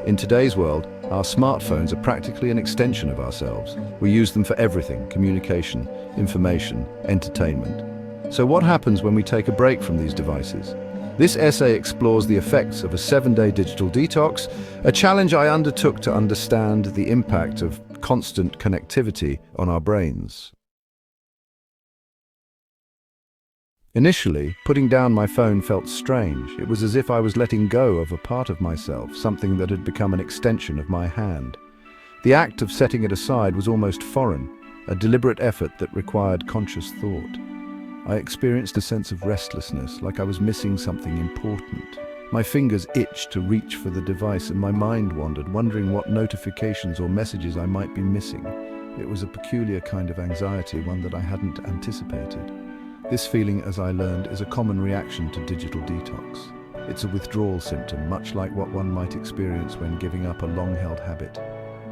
In today's world, our smartphones are practically an extension of ourselves. We use them for everything: communication, information, entertainment. So what happens when we take a break from these devices? This essay explores the effects of a 7-day digital detox, a challenge I undertook to understand the impact of constant connectivity on our brains. Initially, putting down my phone felt strange. It was as if I was letting go of a part of myself, something that had become an extension of my hand. The act of setting it aside was almost foreign, a deliberate effort that required conscious thought. I experienced a sense of restlessness, like I was missing something important. My fingers itched to reach for the device and my mind wandered, wondering what notifications or messages I might be missing. It was a peculiar kind of anxiety, one that I hadn't anticipated. This feeling, as I learned, is a common reaction to digital detox. It's a withdrawal symptom, much like what one might experience when giving up a long-held habit.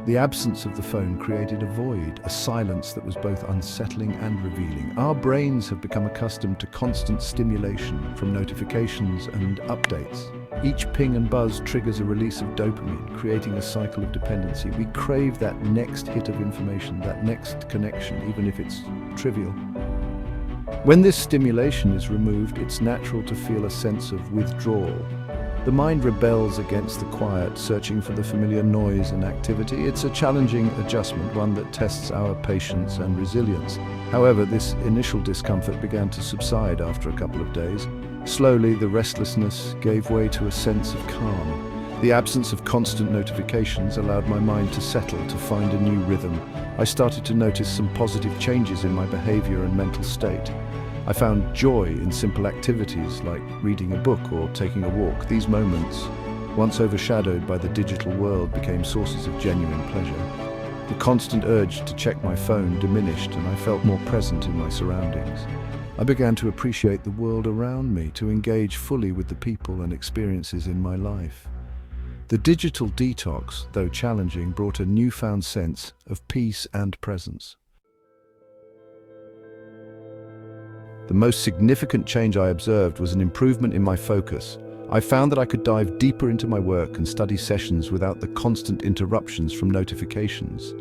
The absence of the phone created a void, a silence that was both unsettling and revealing. Our brains have become accustomed to constant stimulation from notifications and updates. Each ping and buzz triggers a release of dopamine, creating a cycle of dependency. We crave that next hit of information, that next connection, even if it's trivial. When this stimulation is removed, it's natural to feel a sense of withdrawal. The mind rebels against the quiet, searching for the familiar noise and activity. It's a challenging adjustment, one that tests our patience and resilience. However, this initial discomfort began to subside after a couple of days. Slowly, the restlessness gave way to a sense of calm. The absence of constant notifications allowed my mind to settle, to find a new rhythm. I started to notice some positive changes in my behavior and mental state. I found joy in simple activities like reading a book or taking a walk. These moments, once overshadowed by the digital world, became sources of genuine pleasure. The constant urge to check my phone diminished and I felt more present in my surroundings. I began to appreciate the world around me, to engage fully with the people and experiences in my life. The digital detox, though challenging, brought a newfound sense of peace and presence. The most significant change I observed was an improvement in my focus. I found that I could dive deeper into my work and study sessions without the constant interruptions from notifications.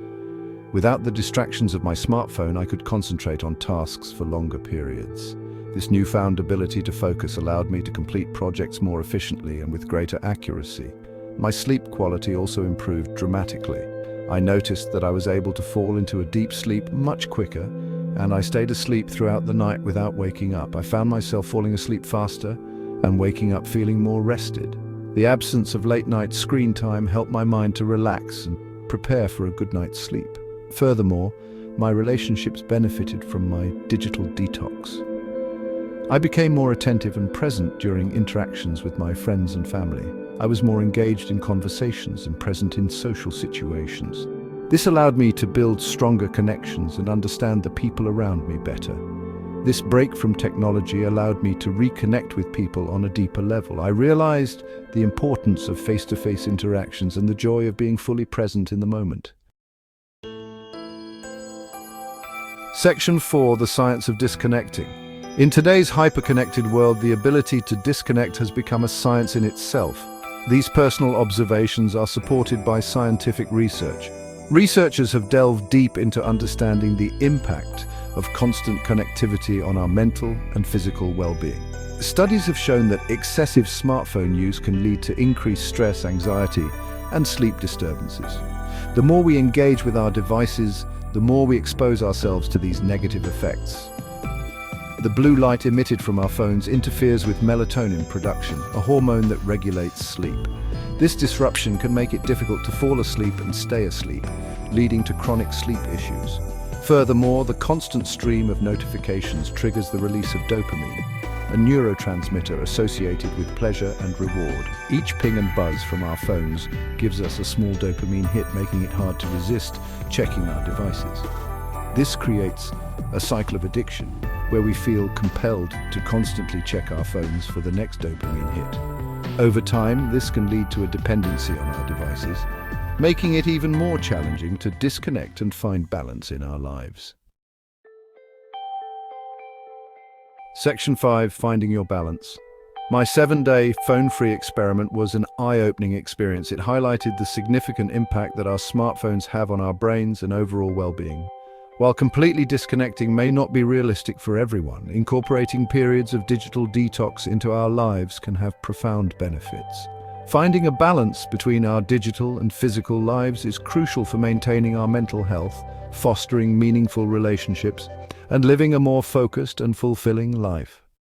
Without the distractions of my smartphone, I could concentrate on tasks for longer periods. This newfound ability to focus allowed me to complete projects more efficiently and with greater accuracy. My sleep quality also improved dramatically. I noticed that I was able to fall into a deep sleep much quicker, and I stayed asleep throughout the night without waking up. I found myself falling asleep faster and waking up feeling more rested. The absence of late-night screen time helped my mind to relax and prepare for a good night's sleep. Furthermore, my relationships benefited from my digital detox. I became more attentive and present during interactions with my friends and family. I was more engaged in conversations and present in social situations. This allowed me to build stronger connections and understand the people around me better. This break from technology allowed me to reconnect with people on a deeper level. I realized the importance of face-to-face interactions and the joy of being fully present in the moment. Section 4: The Science of Disconnecting. In today's hyper-connected world, the ability to disconnect has become a science in itself. These personal observations are supported by scientific research. Researchers have delved deep into understanding the impact of constant connectivity on our mental and physical well-being. Studies have shown that excessive smartphone use can lead to increased stress, anxiety, and sleep disturbances. The more we engage with our devices, the more we expose ourselves to these negative effects. The blue light emitted from our phones interferes with melatonin production, a hormone that regulates sleep. This disruption can make it difficult to fall asleep and stay asleep, leading to chronic sleep issues. Furthermore, the constant stream of notifications triggers the release of dopamine, a neurotransmitter associated with pleasure and reward. Each ping and buzz from our phones gives us a small dopamine hit, making it hard to resist checking our devices. This creates a cycle of addiction, where we feel compelled to constantly check our phones for the next dopamine hit. Over time, this can lead to a dependency on our devices, making it even more challenging to disconnect and find balance in our lives. Section 5: Finding your balance. My 7-day phone-free experiment was an eye-opening experience. It highlighted the significant impact that our smartphones have on our brains and overall well-being. While completely disconnecting may not be realistic for everyone, incorporating periods of digital detox into our lives can have profound benefits. Finding a balance between our digital and physical lives is crucial for maintaining our mental health, fostering meaningful relationships, and living a more focused and fulfilling life.